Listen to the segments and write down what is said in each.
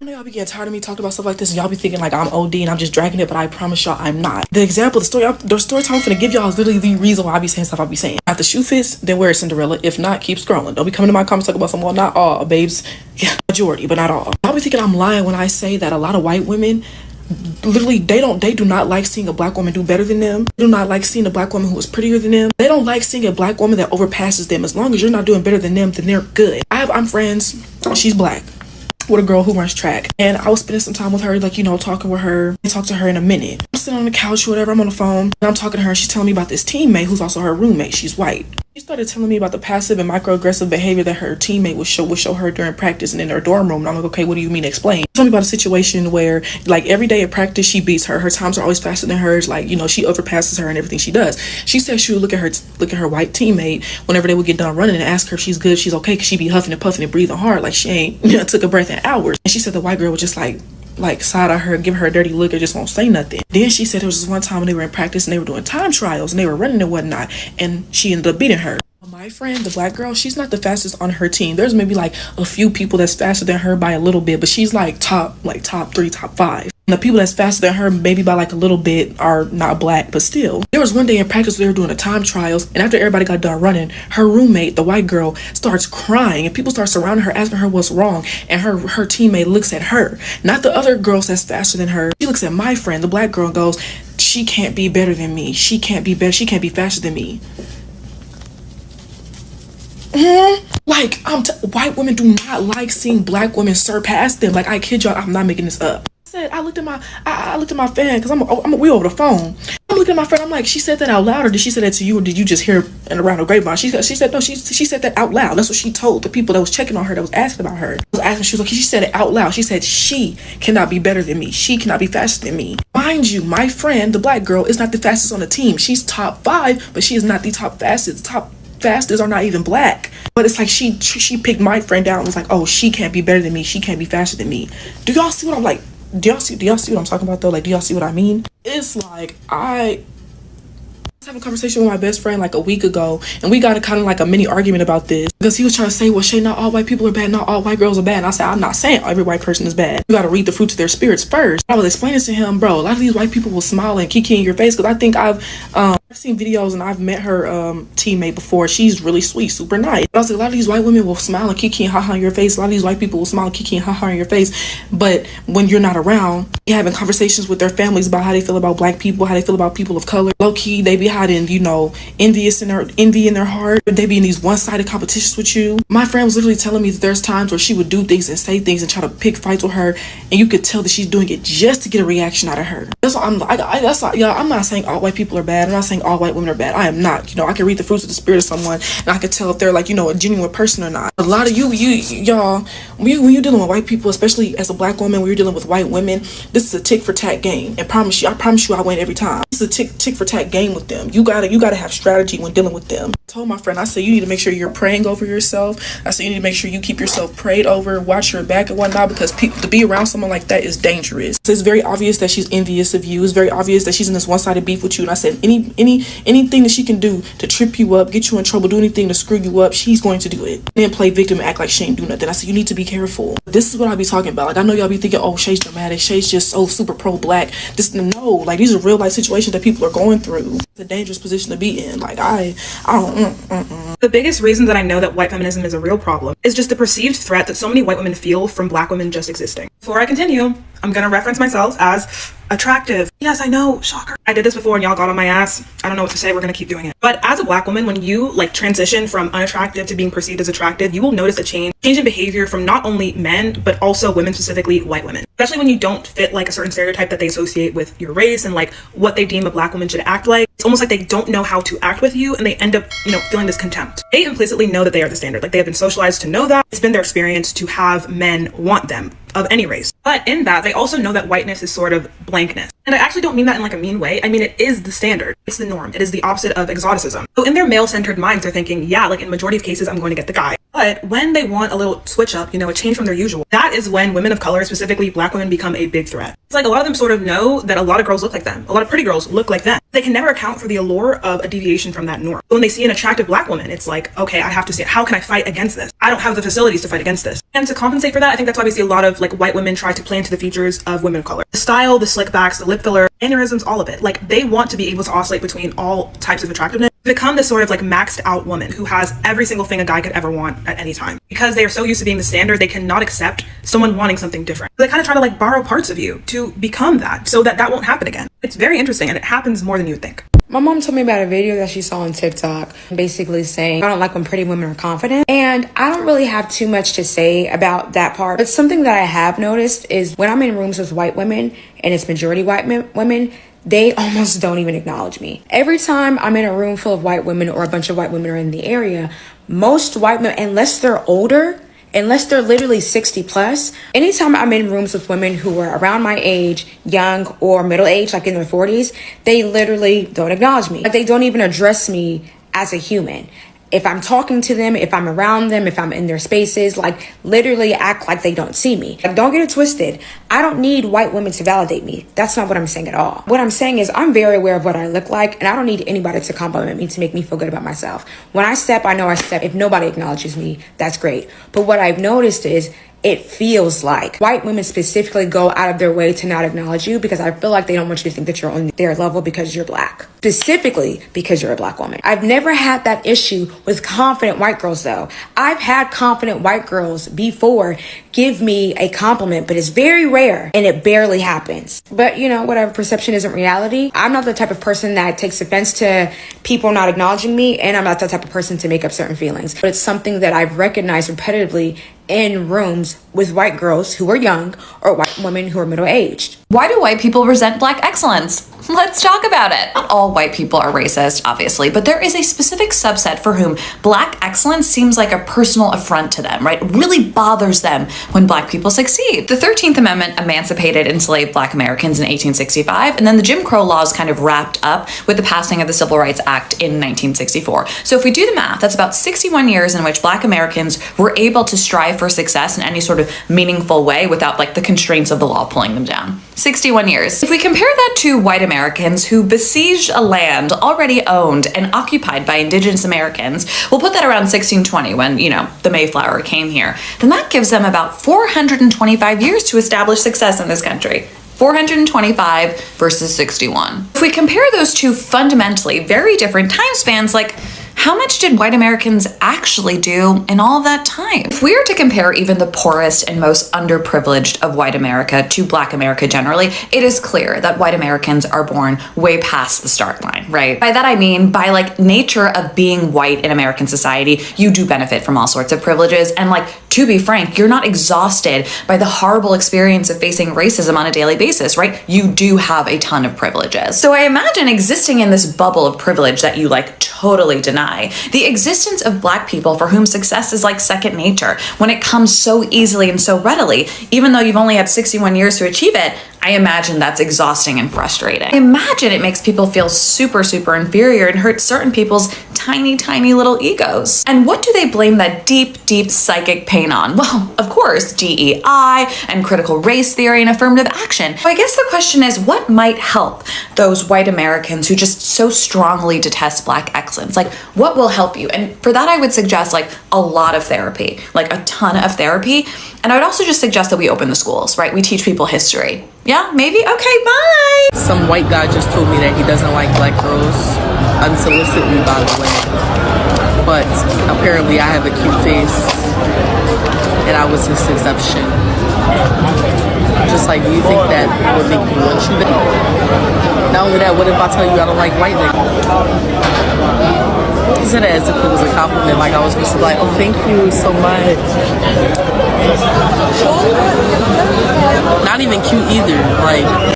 I know y'all be getting tired of me talking about stuff like this, and y'all be thinking like I'm OD and I'm just dragging it, but I promise y'all I'm not. The example, the story time I'm finna give y'all is literally the reason why I be saying stuff I be saying. If the shoe fits, then wear Cinderella. If not, keep scrolling. Don't be coming to my comments talking about some, well, not all, babes. Yeah, majority, but not all. Y'all be thinking I'm lying when I say that a lot of white women, literally, they do not like seeing a black woman do better than them. They do not like seeing a black woman who is prettier than them. They don't like seeing a black woman that overpasses them. As long as you're not doing better than them, then they're good. I'm friends, she's black, with a girl who runs track, and I was spending some time with her, like, you know, talking with her. I talked to her in a minute. I'm sitting on the couch or whatever, I'm on the phone, and I'm talking to her, and she's telling me about this teammate who's also her roommate. She's white. She started telling me about the passive and microaggressive behavior that her teammate would show her during practice and in her dorm room. And I'm like, okay, what do you mean? Explain. She told me about a situation where, like, every day at practice she beats her. Her times are always faster than hers. Like, you know, she overpasses her in everything she does. She said she would look at her white teammate whenever they would get done running and ask her if she's good, if she's okay, because she'd be huffing and puffing and breathing hard like she ain't took a breath in hours. And she said the white girl would just like side eye her, give her a dirty look, or just won't say nothing. Then she said there was this one time when they were in practice and they were doing time trials and they were running and whatnot, and she ended up beating her. My friend, the black girl, she's not the fastest on her team. There's maybe like a few people that's faster than her by a little bit, but she's like top 3, top 5. And the people that's faster than her, maybe by like a little bit, are not black, but still. There was one day in practice they were doing the time trials, and after everybody got done running, her roommate, the white girl, starts crying, and people start surrounding her, asking her what's wrong, and her teammate looks at her, not the other girls that's faster than her. She looks at my friend, the black girl, and goes, she can't be better than me. She can't be better. She can't be faster than me. Like, white women do not like seeing black women surpass them. Like, I kid y'all, I'm not making this up. I looked at my fan, because we over the phone. I'm looking at my friend, I'm like, she said that out loud, or did she say that to you, or did you just hear it around the grapevine? She said no, she said that out loud. That's what she told the people that was checking on her, that was asking about her. She was like, she said it out loud. She said she cannot be better than me. She cannot be faster than me. Mind you, my friend, the black girl, is not the fastest on the team. She's top 5, but she is not the top fastest. Top fastest are not even black. But it's like she picked my friend down and was like, oh, she can't be better than me. She can't be faster than me. Do y'all see what I'm like? Do y'all see what I'm talking about though? Like, do y'all see what I mean? It's like, I was having a conversation with my best friend like a week ago, and we got a kind of like a mini argument about this, because he was trying to say, well, Shay, not all white people are bad, not all white girls are bad. And I said, I'm not saying every white person is bad. You got to read the fruits of their spirits first. I was explaining to him, bro, a lot of these white people will smile and kiki in your face, because I think I've seen videos and I've met her teammate before. She's really sweet, super nice. But I was like, a lot of these white women will smile and kiki and haha in your face. A lot of these white people will smile and kiki and haha in your face. But when you're not around, you're having conversations with their families about how they feel about black people, how they feel about people of color. Low key, they be hiding, you know, envy in their heart. They be in these one-sided competitions with you. My friend was literally telling me that there's times where she would do things and say things and try to pick fights with her, and you could tell that she's doing it just to get a reaction out of her. That's why I'm not saying all white people are bad. I'm not saying all white women are bad. I am not. You know, I can read the fruits of the spirit of someone, and I can tell if they're like, you know, a genuine person or not. A lot of y'all, when you're dealing with white people, especially as a black woman, when you're dealing with white women, this is a tick for tack game. And I promise you I win every time. This is a tick for tack game with them. You gotta have strategy when dealing with them. I told my friend, I said, you need to make sure you're praying over yourself. I said, you need to make sure you keep yourself prayed over, watch your back and whatnot, because to be around someone like that is dangerous. So it's very obvious that she's envious of you. It's very obvious that she's in this one-sided beef with you. And I said, anything that she can do to trip you up, get you in trouble, do anything to screw you up, she's going to do it. And then play victim and act like she ain't do nothing. I said, you need to be careful. This is what I be talking about. Like, I know y'all be thinking, oh, Shay's dramatic, Shay's just so super pro-black. No, like, these are real life situations that people are going through. It's a dangerous position to be in. Like, I don't. The biggest reason that I know that white feminism is a real problem is just the perceived threat that so many white women feel from black women just existing. Before I continue, I'm gonna reference myself as attractive. Yes, I know, shocker. I did this before and y'all got on my ass. I don't know what to say, we're gonna keep doing it. But as a black woman, when you like transition from unattractive to being perceived as attractive, you will notice a change in behavior from not only men, but also women, specifically white women. Especially when you don't fit like a certain stereotype that they associate with your race and like what they deem a black woman should act like. It's almost like they don't know how to act with you, and they end up, you know, feeling this contempt. They implicitly know that they are the standard. Like, they have been socialized to know that. It's been their experience to have men want them of any race. But in that, they also know that whiteness is sort of blankness. And I actually don't mean that in like a mean way. I mean, it is the standard. It's the norm. It is the opposite of exoticism. So in their male-centered minds, they're thinking, yeah, like in majority of cases, I'm going to get the guy. But when they want a little switch up, you know, a change from their usual, that is when women of color, specifically black women, become a big threat. It's like a lot of them sort of know that a lot of girls look like them. A lot of pretty girls look like them. They can never account for the allure of a deviation from that norm. When they see an attractive black woman, it's like, okay, I have to see it. How can I fight against this? I don't have the facilities to fight against this. And to compensate for that, I think that's why we see a lot of like white women try to play into the features of women of color. The style, the slick backs, the lip filler, mannerisms, all of it. Like they want to be able to oscillate between all types of attractiveness, become this sort of like maxed out woman who has every single thing a guy could ever want at any time. Because they are so used to being the standard, they cannot accept someone wanting something different. They kind of try to like borrow parts of you to become that so that that won't happen again. It's very interesting and it happens more than you would think. My mom told me about a video that she saw on TikTok basically saying, I don't like when pretty women are confident. And I don't really have too much to say about that part. But something that I have noticed is when I'm in rooms with white women, and it's majority white women, they almost don't even acknowledge me. Every time I'm in a room full of white women or a bunch of white women are in the area, most white women, unless they're older, unless they're literally 60 plus, anytime I'm in rooms with women who are around my age, young or middle age, like in their 40s, they literally don't acknowledge me. Like they don't even address me as a human. If I'm talking to them, if I'm around them, if I'm in their spaces, like literally act like they don't see me. Like, don't get it twisted. I don't need white women to validate me. That's not what I'm saying at all. What I'm saying is I'm very aware of what I look like, and I don't need anybody to compliment me to make me feel good about myself. When I step, I know I step. If nobody acknowledges me, that's great. But what I've noticed is it feels like white women specifically go out of their way to not acknowledge you because I feel like they don't want you to think that you're on their level because you're black. Specifically because you're a black woman. I've never had that issue with confident white girls though. I've had confident white girls before give me a compliment, but it's very rare and it barely happens. But you know, whatever, perception isn't reality. I'm not the type of person that takes offense to people not acknowledging me, and I'm not the type of person to make up certain feelings. But it's something that I've recognized repetitively in rooms with white girls who are young or white women who are middle-aged. Why do white people resent black excellence? Let's talk about it. Not all white people are racist, obviously, but there is a specific subset for whom black excellence seems like a personal affront to them, right? It really bothers them when black people succeed. The 13th Amendment emancipated enslaved black Americans in 1865, and then the Jim Crow laws kind of wrapped up with the passing of the Civil Rights Act in 1964. So if we do the math, that's about 61 years in which black Americans were able to strive for success in any sort of meaningful way without like the constraints of the law pulling them down. 61 years. If we compare that to white Americans who besieged a land already owned and occupied by indigenous Americans, we'll put that around 1620 when, you know, the Mayflower came here, then that gives them about 425 years to establish success in this country. 425 versus 61. If we compare those two fundamentally very different time spans, like how much did white Americans actually do in all of that time? If we are to compare even the poorest and most underprivileged of white America to black America generally, it is clear that white Americans are born way past the start line, right? By that I mean, by like nature of being white in American society, you do benefit from all sorts of privileges. And like, to be frank, you're not exhausted by the horrible experience of facing racism on a daily basis, right? You do have a ton of privileges. So I imagine existing in this bubble of privilege that you like totally deny, the existence of black people for whom success is like second nature when it comes so easily and so readily, even though you've only had 61 years to achieve it, I imagine that's exhausting and frustrating. I imagine it makes people feel super, super inferior and hurts certain people's tiny, tiny little egos. And what do they blame that deep, deep psychic pain on? Well, of course, DEI and critical race theory and affirmative action. So I guess the question is, what might help those white Americans who just so strongly detest black excellence? Like, what will help you? And for that, I would suggest like a lot of therapy, like a ton of therapy. And I would also just suggest that we open the schools, right? We teach people history. Yeah, maybe? Okay, bye! Some white guy just told me that he doesn't like black girls, unsolicitedly by the way. But apparently I have a cute face, and I was his exception. Just like, do you think that would make me want you? Not only that, what if I tell you I don't like white niggas? He said it as if it was a compliment, like I was supposed to be like, oh, thank you so much. Not even cute either, like.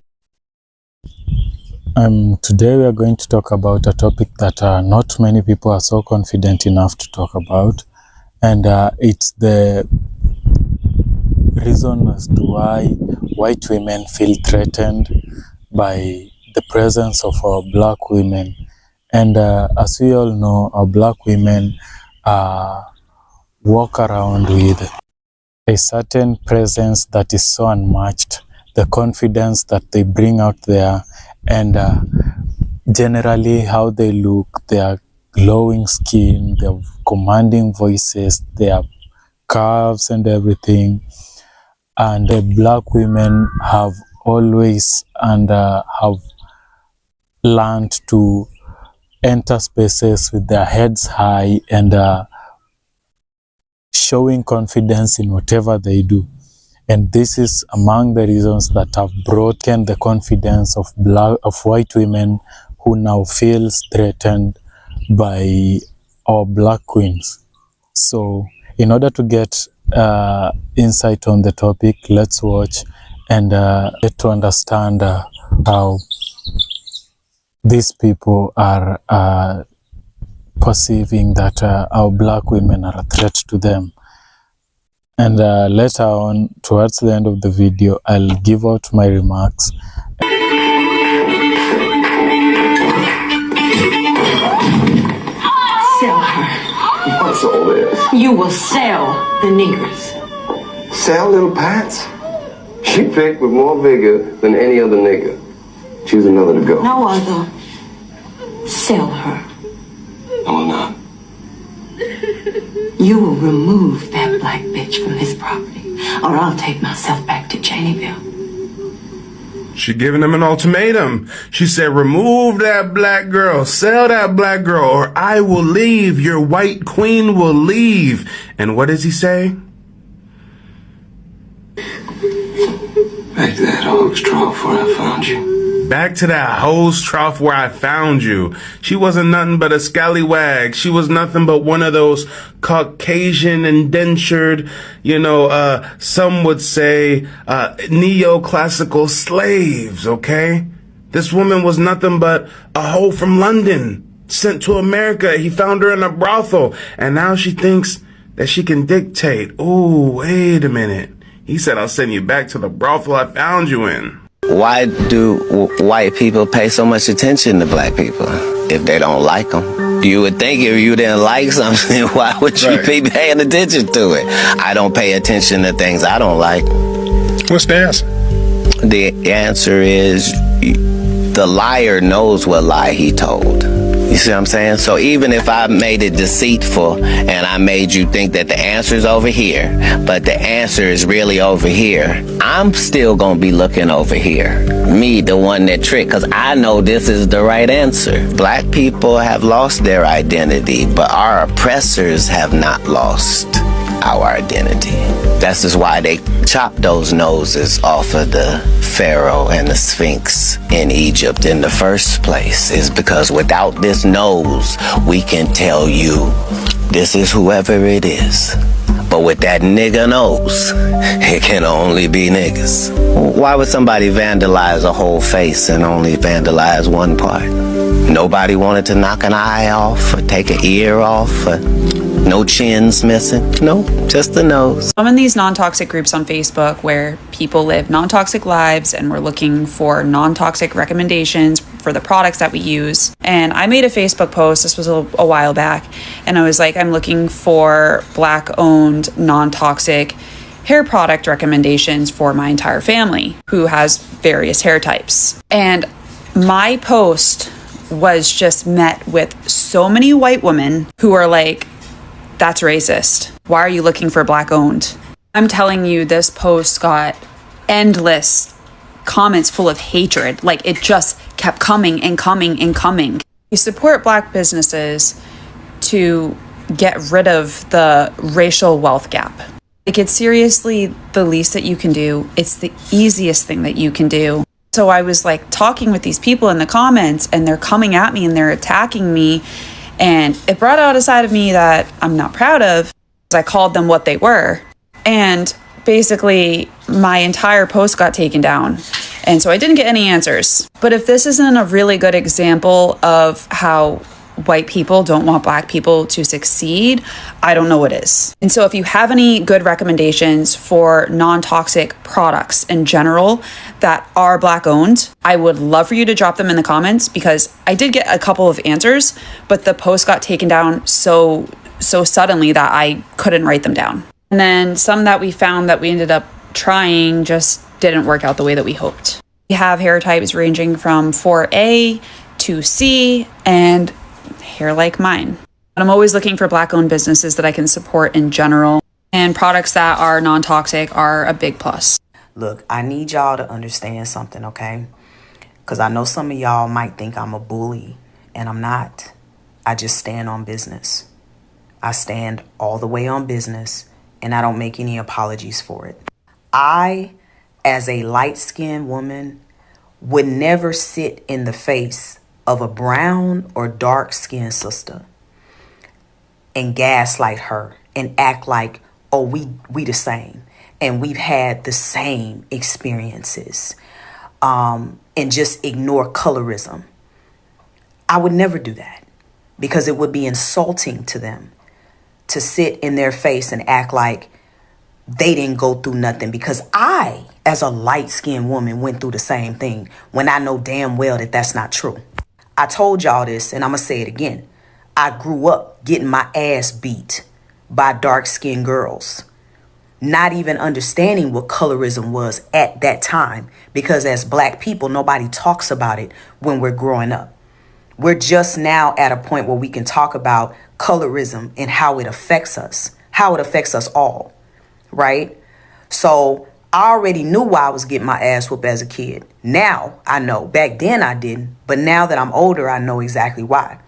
Today we are going to talk about a topic that not many people are so confident enough to talk about, and it's the reason as to why white women feel threatened by the presence of our black women. And as we all know, our black women walk around with a certain presence that is so unmatched, the confidence that they bring out there, and generally how they look, their glowing skin, their commanding voices, their curves and everything. And black women have always and have learned to enter spaces with their heads high and showing confidence in whatever they do. And this is among the reasons that have broken the confidence of white women who now feel threatened by our black queens. So in order to get insight on the topic, let's watch and get to understand how these people are perceiving that our black women are a threat to them. And later on, towards the end of the video, I'll give out my remarks. Sell her. What's all this? You will sell the niggers. Sell little Pats? She picked with more vigor than any other nigger. Choose another to go. No other. Sell her. I will not. You will remove that black bitch from this property, or I'll take myself back to Janesville. She giving him an ultimatum. She said, remove that black girl, sell that black girl, or I will leave. Your white queen will leave. And what does he say? Back to that hog's trough where I found you. Back to that hose trough where I found you. She wasn't nothing but a scallywag. She was nothing but one of those Caucasian indentured, some would say, neoclassical slaves, okay? This woman was nothing but a hoe from London, sent to America. He found her in a brothel, and now she thinks that she can dictate. Oh, wait a minute. He said, I'll send you back to the brothel I found you in. Why do white people pay so much attention to black people if they don't like them? You would think if you didn't like something, why would you be paying attention to it? I don't pay attention to things I don't like. What's the answer? The answer is the liar knows what lie he told. You see what I'm saying? So even if I made it deceitful and I made you think that the answer is over here, but the answer is really over here, I'm still going to be looking over here. Me, the one that tricked, because I know this is the right answer. Black people have lost their identity, but our oppressors have not lost our identity. That's just why they chopped those noses off of the Pharaoh and the Sphinx in Egypt in the first place, is because without this nose, we can tell you this is whoever it is. But with that nigga nose, it can only be niggas. Why would somebody vandalize a whole face and only vandalize one part? Nobody wanted to knock an eye off or take an ear off or no chins missing. Nope, just the nose. I'm in these non-toxic groups on Facebook where people live non-toxic lives and we're looking for non-toxic recommendations for the products that we use. And I made a Facebook post, this was a while back, and I was like, I'm looking for Black-owned non-toxic hair product recommendations for my entire family who has various hair types. And my post was just met with so many white women who are like, that's racist. Why are you looking for Black owned? I'm telling you, this post got endless comments full of hatred. Like, it just kept coming and coming and coming. You support Black businesses to get rid of the racial wealth gap. Like, it's seriously the least that you can do. It's the easiest thing that you can do. So I was like talking with these people in the comments, and they're coming at me and they're attacking me. And it brought out a side of me that I'm not proud of. I called them what they were. And basically, my entire post got taken down. And so I didn't get any answers. But if this isn't a really good example of how white people don't want Black people to succeed, I don't know what is. And so if you have any good recommendations for non-toxic products in general that are Black owned, I would love for you to drop them in the comments, because I did get a couple of answers, but the post got taken down so suddenly that I couldn't write them down. And then some that we found that we ended up trying just didn't work out the way that we hoped. We have hair types ranging from 4A 2C, and hair like mine. I'm always looking for Black-owned businesses that I can support in general, and products that are non-toxic are a big plus. Look, I need y'all to understand something, okay? Because I know some of y'all might think I'm a bully, and I'm not. I just stand on business. I stand all the way on business, and I don't make any apologies for it. I, as a light-skinned woman, would never sit in the face of a brown or dark-skinned sister and gaslight her and act like, oh, we the same, and we've had the same experiences, and just ignore colorism. I would never do that, because it would be insulting to them to sit in their face and act like they didn't go through nothing, because I, as a light-skinned woman, went through the same thing when I know damn well that that's not true. I told y'all this, and I'm going to say it again. I grew up getting my ass beat by dark-skinned girls, not even understanding what colorism was at that time, because as Black people, nobody talks about it when we're growing up. We're just now at a point where we can talk about colorism and how it affects us all, right? So I already knew why I was getting my ass whooped as a kid. Now I know. Back then I didn't, but now that I'm older, I know exactly why.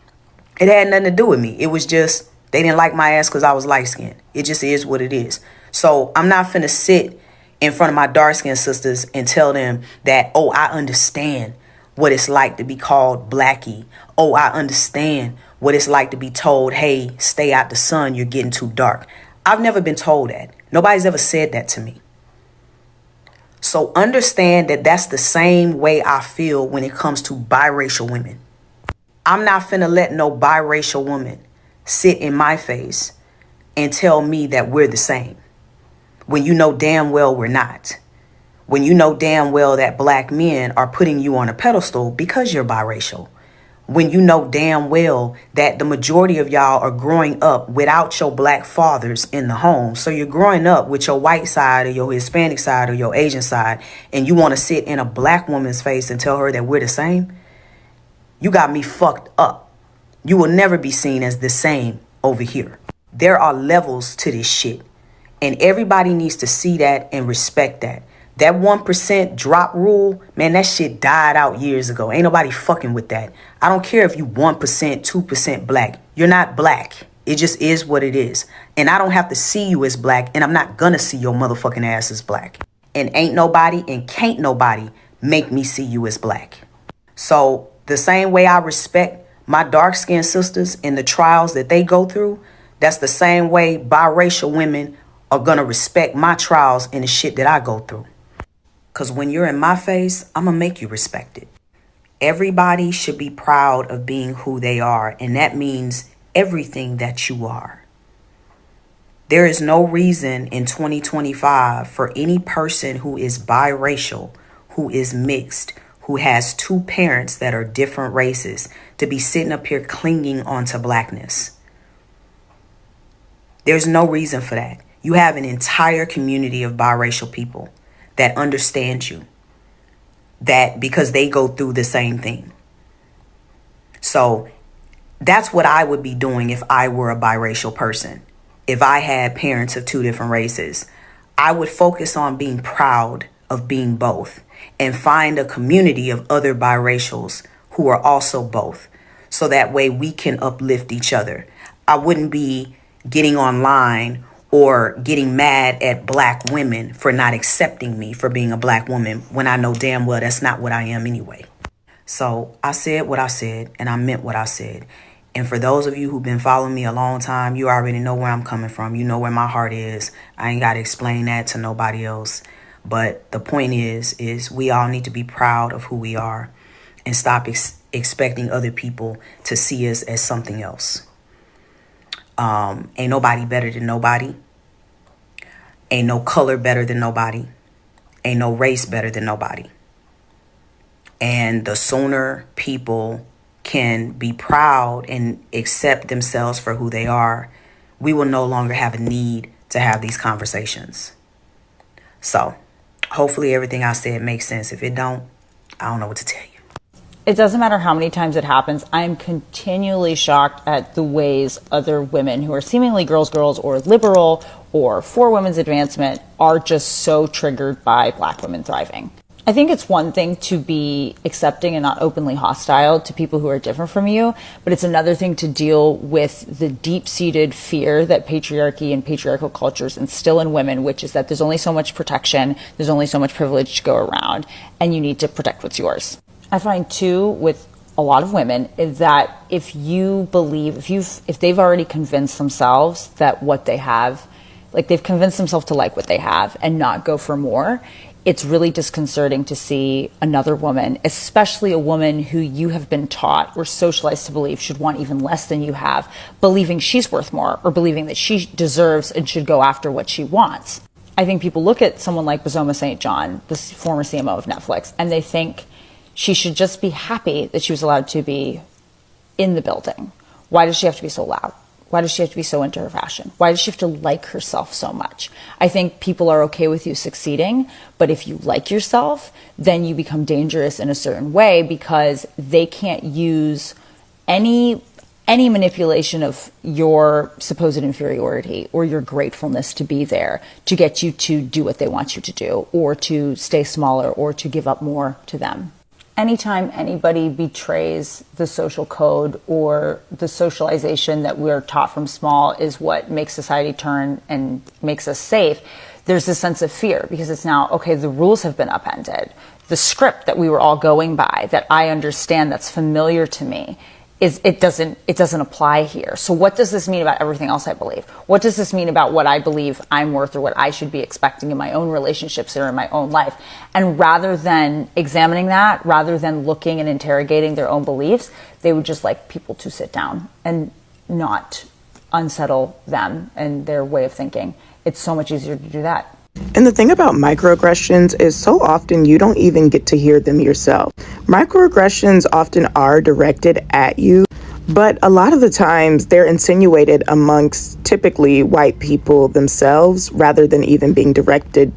It had nothing to do with me. It was just they didn't like my ass because I was light-skinned. It just is what it is. So I'm not finna sit in front of my dark-skinned sisters and tell them that, oh, I understand what it's like to be called blackie. Oh, I understand what it's like to be told, hey, stay out the sun, you're getting too dark. I've never been told that. Nobody's ever said that to me. So understand that that's the same way I feel when it comes to biracial women. I'm not finna let no biracial woman sit in my face and tell me that we're the same, when you know damn well we're not. When you know damn well that Black men are putting you on a pedestal because you're biracial. When you know damn well that the majority of y'all are growing up without your Black fathers in the home. So you're growing up with your white side or your Hispanic side or your Asian side, and you want to sit in a Black woman's face and tell her that we're the same. You got me fucked up. You will never be seen as the same over here. There are levels to this shit, and everybody needs to see that and respect that. That 1% drop rule, man, that shit died out years ago. Ain't nobody fucking with that. I don't care if you 1%, 2% Black. You're not Black. It just is what it is. And I don't have to see you as Black, and I'm not gonna see your motherfucking ass as Black. And ain't nobody and can't nobody make me see you as Black. So the same way I respect my dark-skinned sisters and the trials that they go through, that's the same way biracial women are gonna respect my trials and the shit that I go through. Because when you're in my face, I'm going to make you respect it. Everybody should be proud of being who they are, and that means everything that you are. There is no reason in 2025 for any person who is biracial, who is mixed, who has two parents that are different races, to be sitting up here clinging onto Blackness. There's no reason for that. You have an entire community of biracial people that understand you, that because they go through the same thing. So that's what I would be doing if I were a biracial person. If I had parents of two different races, I would focus on being proud of being both and find a community of other biracials who are also both. So that way we can uplift each other. I wouldn't be getting online or getting mad at Black women for not accepting me for being a Black woman when I know damn well that's not what I am anyway. So I said what I said, and I meant what I said. And for those of you who've been following me a long time, you already know where I'm coming from. You know where my heart is. I ain't got to explain that to nobody else. But the point is we all need to be proud of who we are and stop expecting other people to see us as something else. Ain't nobody better than nobody. Ain't no color better than nobody. Ain't no race better than nobody. And the sooner people can be proud and accept themselves for who they are, we will no longer have a need to have these conversations. So hopefully everything I said makes sense. If it don't, I don't know what to tell you. It doesn't matter how many times it happens. I'm continually shocked at the ways other women who are seemingly girls or liberal or for women's advancement are just so triggered by Black women thriving. I think it's one thing to be accepting and not openly hostile to people who are different from you, but it's another thing to deal with the deep-seated fear that patriarchy and patriarchal cultures instill in women, which is that there's only so much protection, there's only so much privilege to go around, and you need to protect what's yours. I find too with a lot of women is that if you believe, if they've already convinced themselves that what they have, like they've convinced themselves to like what they have and not go for more, it's really disconcerting to see another woman, especially a woman who you have been taught or socialized to believe should want even less than you have, believing she's worth more or believing that she deserves and should go after what she wants. I think people look at someone like Bozoma St. John, the former CMO of Netflix, and they think she should just be happy that she was allowed to be in the building. Why does she have to be so loud? Why does she have to be so into her fashion? Why does she have to like herself so much? I think people are okay with you succeeding, but if you like yourself, then you become dangerous in a certain way because they can't use any manipulation of your supposed inferiority or your gratefulness to be there to get you to do what they want you to do or to stay smaller or to give up more to them. Anytime anybody betrays the social code or the socialization that we're taught from small is what makes society turn and makes us safe, there's this sense of fear because it's now, okay, the rules have been upended. The script that we were all going by, that I understand, that's familiar to me, it doesn't apply here. So what does this mean about everything else I believe? What does this mean about what I believe I'm worth or what I should be expecting in my own relationships or in my own life? And rather than examining that, rather than looking and interrogating their own beliefs, they would just like people to sit down and not unsettle them and their way of thinking. It's so much easier to do that. And the thing about microaggressions is so often you don't even get to hear them yourself. Microaggressions often are directed at you, but a lot of the times they're insinuated amongst typically white people themselves rather than even being directed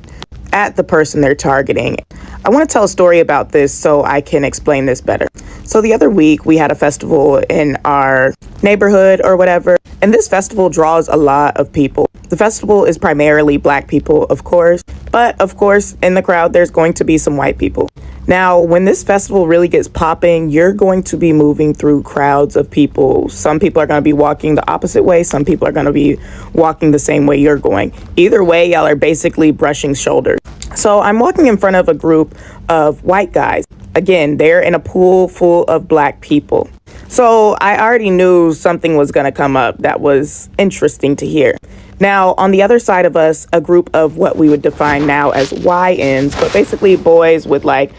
at the person they're targeting. I want to tell a story about this so I can explain this better. So the other week we had a festival in our neighborhood or whatever, and this festival draws a lot of people. The festival is primarily Black people, of course, but of course in the crowd there's going to be some white people. Now, when this festival really gets popping, you're going to be moving through crowds of people. Some people are going to be walking the opposite way. Some people are going to be walking the same way you're going. Either way, y'all are basically brushing shoulders. So I'm walking in front of a group of white guys. Again, they're in a pool full of Black people. So I already knew something was going to come up that was interesting to hear. Now, on the other side of us, a group of what we would define now as YNs, but basically boys with like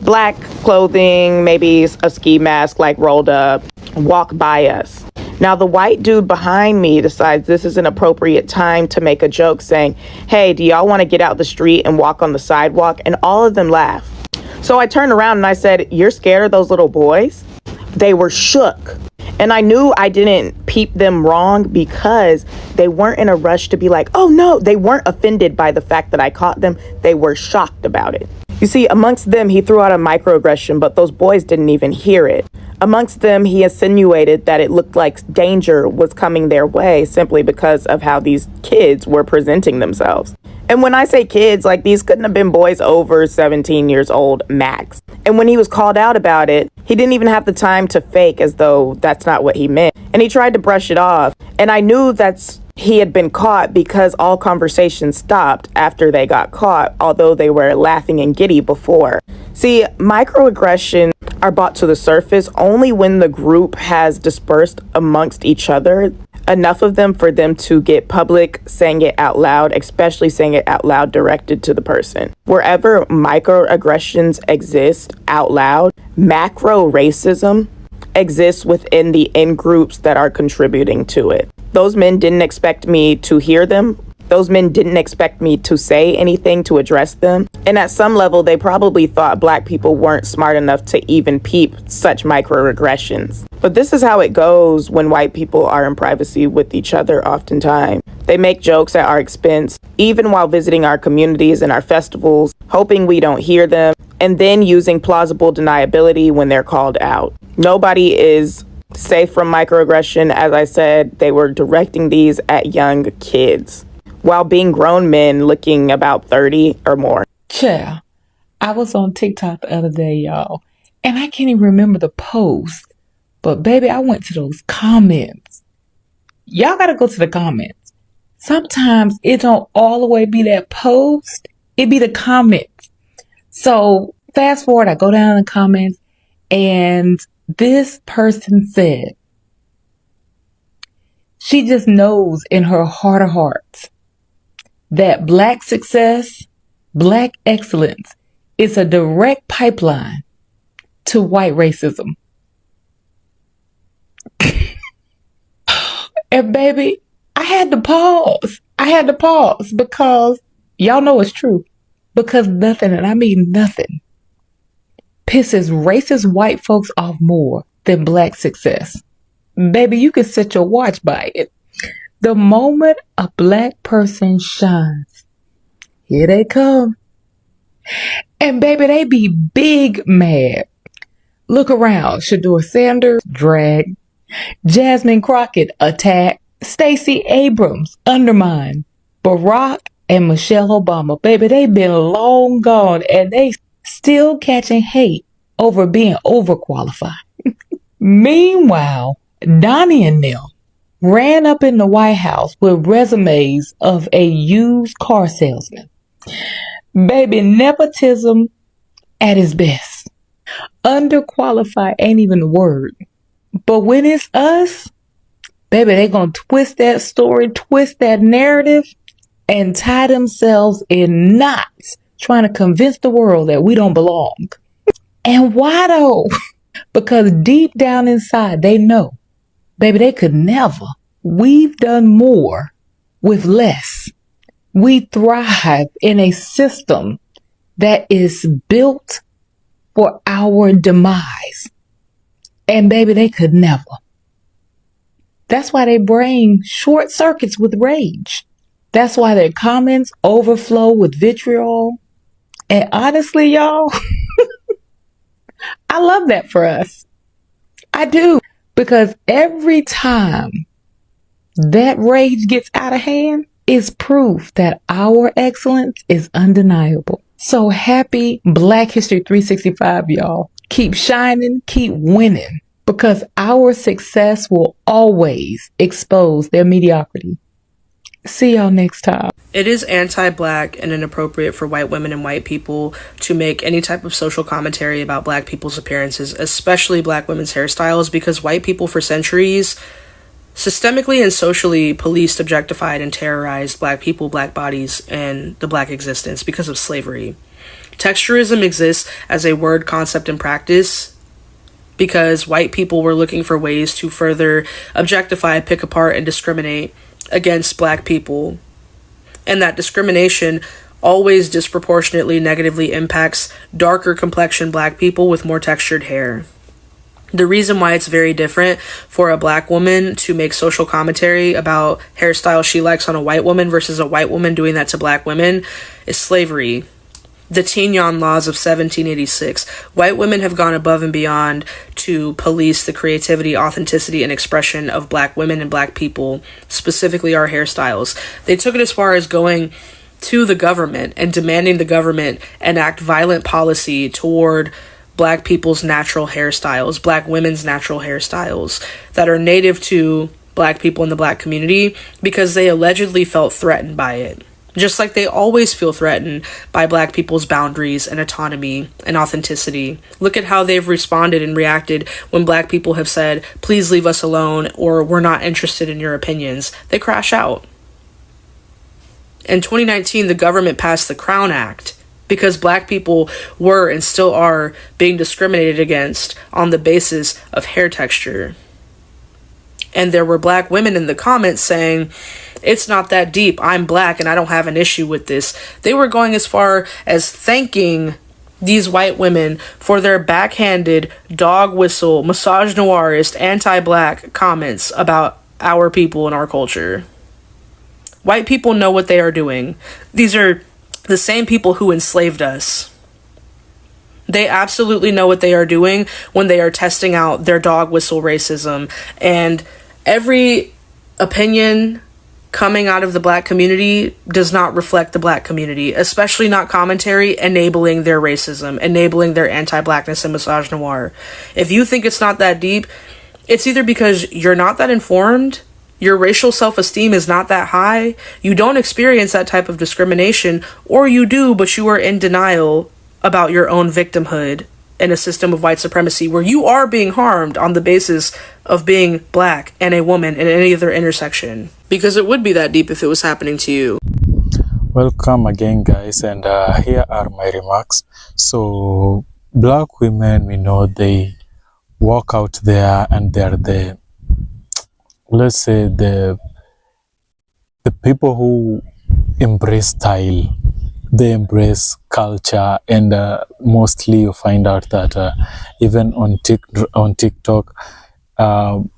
Black clothing, maybe a ski mask like rolled up, walk by us. Now, the white dude behind me decides this is an appropriate time to make a joke saying, "Hey, do y'all want to get out the street and walk on the sidewalk?" And all of them laugh. So I turned around and I said, "You're scared of those little boys?" They were shook. And I knew I didn't peep them wrong because they weren't in a rush to be like, "Oh no," they weren't offended by the fact that I caught them. They were shocked about it. You see, amongst them, he threw out a microaggression, but those boys didn't even hear it. Amongst them, he insinuated that it looked like danger was coming their way simply because of how these kids were presenting themselves. And when I say kids, like these couldn't have been boys over 17 years old max. And when he was called out about it, he didn't even have the time to fake as though that's not what he meant. And he tried to brush it off. And I knew he had been caught because all conversations stopped after they got caught, although they were laughing and giddy before. See, microaggressions are brought to the surface only when the group has dispersed amongst each other, enough of them for them to get public saying it out loud, especially saying it out loud directed to the person. Wherever microaggressions exist out loud, macro racism exists within the in-groups that are contributing to it. Those men didn't expect me to hear them. Those men didn't expect me to say anything to address them. And at some level, they probably thought Black people weren't smart enough to even peep such microaggressions. But this is how it goes when white people are in privacy with each other oftentimes. They make jokes at our expense, even while visiting our communities and our festivals, hoping we don't hear them. and then using plausible deniability when they're called out. Nobody is safe from microaggression. As I said, they were directing these at young kids while being grown men looking about 30 or more. Child, I was on TikTok the other day, y'all, and I can't even remember the post, but baby, I went to those comments. Y'all gotta go to the comments. Sometimes it don't all the way be that post, it be the comments. So fast forward, I go down in the comments, and this person said, she just knows in her heart of hearts that Black success, Black excellence is a direct pipeline to white racism. And baby, I had to pause. Because y'all know it's true. Because nothing, and I mean nothing, pisses racist white folks off more than Black success. Baby, you can set your watch by it. The moment a Black person shines, here they come. And baby, they be big mad. Look around. Shador Sanders, drag. Jasmine Crockett, attack. Stacey Abrams, undermine. Barack and Michelle Obama, baby, they been long gone and they still catching hate over being overqualified. Meanwhile, Donnie and them ran up in the White House with resumes of a used car salesman. Baby, nepotism at its best. Underqualified ain't even the word. But when it's us, baby, they gonna twist that story, twist that narrative, and tie themselves in knots trying to convince the world that we don't belong. And why though? Because deep down inside, they know, baby, they could never. We've done more with less. We thrive in a system that is built for our demise. And baby, they could never. That's why their brain short circuits with rage. That's why their comments overflow with vitriol. And honestly, y'all, I love that for us. I do. Because every time that rage gets out of hand is proof that our excellence is undeniable. So happy Black History 365, y'all. Keep shining, keep winning. Because our success will always expose their mediocrity. See y'all next time. It is anti-Black and inappropriate for white women and white people to make any type of social commentary about Black people's appearances, especially Black women's hairstyles, because white people for centuries systemically and socially policed, objectified, and terrorized Black people, Black bodies, and the Black existence because of slavery. Texturism exists as a word, concept, and practice because white people were looking for ways to further objectify, pick apart, and discriminate against Black people. And that discrimination always disproportionately negatively impacts darker complexion Black people with more textured hair. The reason why it's very different for a Black woman to make social commentary about hairstyle she likes on a white woman versus a white woman doing that to Black women is slavery. The Tignon laws of 1786. White women have gone above and beyond to police the creativity, authenticity, and expression of Black women and Black people, specifically our hairstyles. They took it as far as going to the government and demanding the government enact violent policy toward Black people's natural hairstyles, Black women's natural hairstyles that are native to Black people in the Black community because they allegedly felt threatened by it. Just like they always feel threatened by Black people's boundaries and autonomy and authenticity. Look at how they've responded and reacted when Black people have said, please leave us alone, or we're not interested in your opinions. They crash out. In 2019, the government passed the Crown Act because Black people were and still are being discriminated against on the basis of hair texture. And there were Black women in the comments saying, it's not that deep. I'm Black and I don't have an issue with this. They were going as far as thanking these white women for their backhanded, dog whistle, misogynoirist, anti-Black comments about our people and our culture. White people know what they are doing. These are the same people who enslaved us. They absolutely know what they are doing when they are testing out their dog whistle racism. And every opinion coming out of the Black community does not reflect the Black community, especially not commentary enabling their racism, enabling their anti-Blackness and misogynoir. If you think it's not that deep, it's either because you're not that informed, your racial self-esteem is not that high, you don't experience that type of discrimination, or you do, but you are in denial about your own victimhood in a system of white supremacy where you are being harmed on the basis of being Black and a woman in any other intersection. Because it would be that deep if it was happening to you. Welcome again, guys, and here are my remarks. So, Black women, we know they walk out there and they're the, let's say, the people who embrace style. They embrace culture, and mostly you find out that even on TikTok,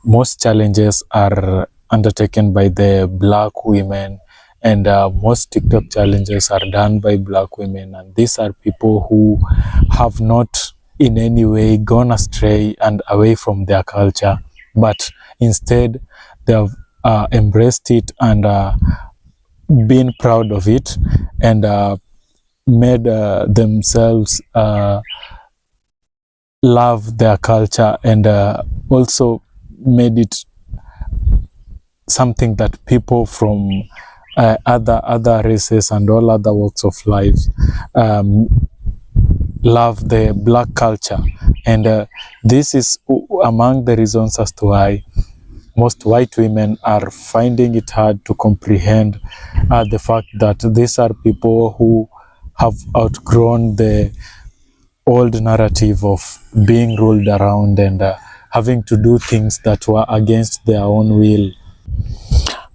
most challenges are undertaken by the Black women, and most TikTok challenges are done by Black women, and these are people who have not in any way gone astray and away from their culture, but instead they have embraced it and been proud of it, and made themselves love their culture, and also made it something that people from other races and all other walks of life love the Black culture. And this is among the reasons as to why most white women are finding it hard to comprehend the fact that these are people who have outgrown the old narrative of being ruled around and having to do things that were against their own will.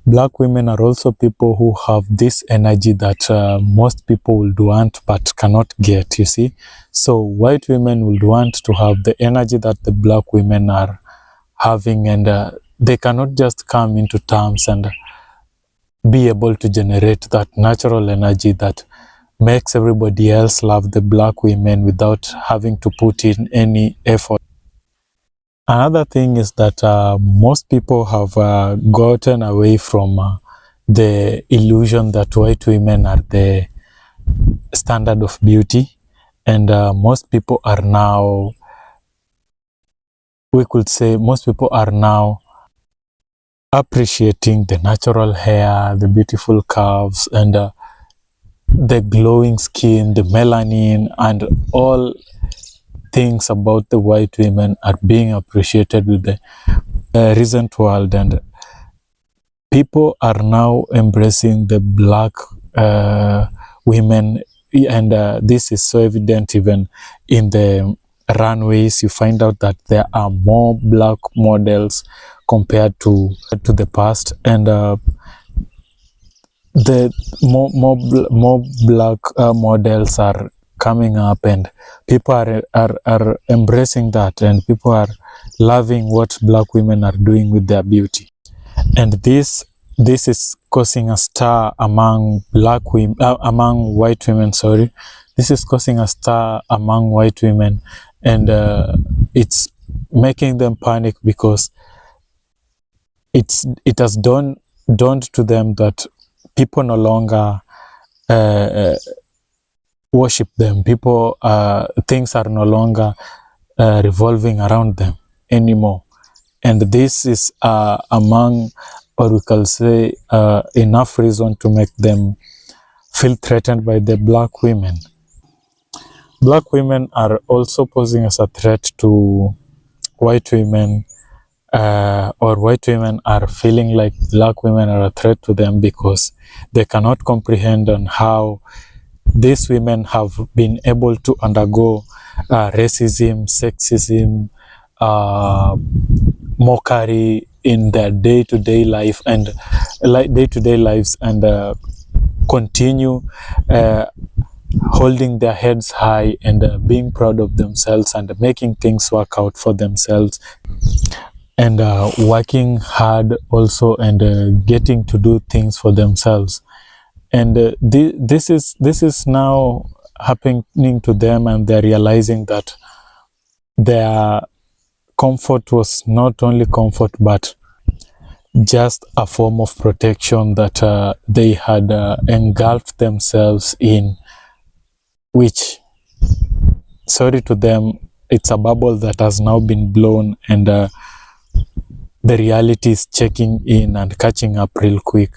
Black women are also people who have this energy that most people would want but cannot get, you see. So white women would want to have the energy that the Black women are having, and they cannot just come into terms and be able to generate that natural energy that makes everybody else love the Black women without having to put in any effort. Another thing is that most people have gotten away from the illusion that white women are the standard of beauty, and most people are now, we could say, most people are now appreciating the natural hair, the beautiful curves, and the glowing skin, the melanin, and all things about the white women are being appreciated with the recent world, and people are now embracing the Black women, and this is so evident even in the runways. You find out that there are more Black models compared to the past, and the more Black models are coming up, and people are embracing that, and people are loving what Black women are doing with their beauty. And this is causing a stir among Black women, among white women. Sorry, this is causing a stir among white women, and it's making them panic because it has dawned to them that people no longer worship them. People, things are no longer revolving around them anymore. And this is among, or we can say, enough reason to make them feel threatened by the Black women. Black women are also posing as a threat to white women, or white women are feeling like Black women are a threat to them because they cannot comprehend on how these women have been able to undergo racism, sexism, mockery in their day-to-day life and lives, and continue holding their heads high and being proud of themselves and making things work out for themselves, and working hard also, and getting to do things for themselves. And this is now happening to them, and they're realizing that their comfort was not only comfort but just a form of protection that they had engulfed themselves in, which, sorry to them, it's a bubble that has now been blown, and the reality is checking in and catching up real quick.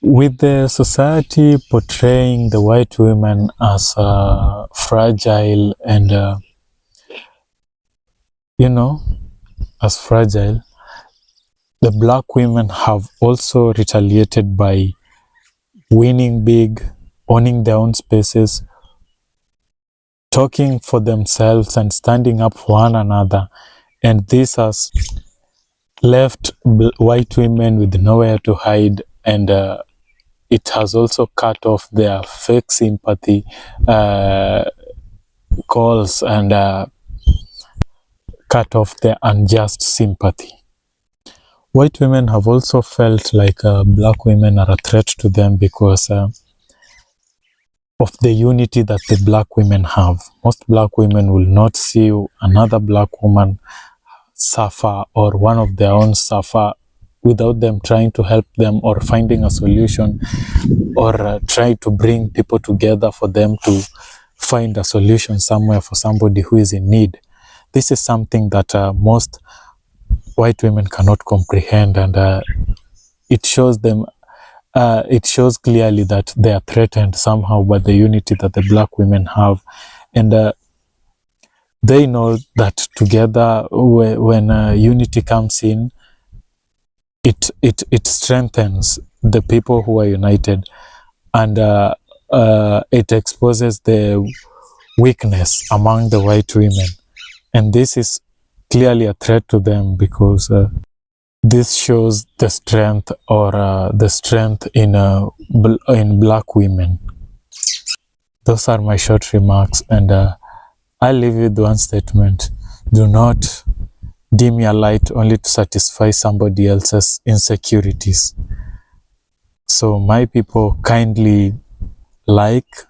With the society portraying the white women as fragile and, as fragile, the black women have also retaliated by winning big, owning their own spaces, talking for themselves and standing up for one another. And this has left white women with nowhere to hide, and it has also cut off their fake sympathy calls and cut off their unjust sympathy. White women have also felt like black women are a threat to them because of the unity that the black women have. Most black women will not see another black woman suffer or one of their own suffer without them trying to help them or finding a solution or try to bring people together for them to find a solution somewhere for somebody who is in need. This is something that most white women cannot comprehend, and it shows them, it shows clearly that they are threatened somehow by the unity that the black women have, and they know that together, when unity comes in, it strengthens the people who are united, and it exposes the weakness among the white women, and this is clearly a threat to them because this shows the strength or the strength in black women. Those are my short remarks, and I'll leave you with one statement: do not dim your light only to satisfy somebody else's insecurities. So my people, kindly like,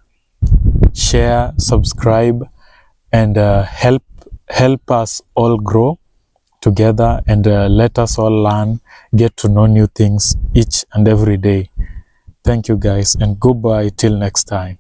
share, subscribe, and help us all grow together, and let us all learn, get to know new things each and every day. Thank you guys, and goodbye till next time.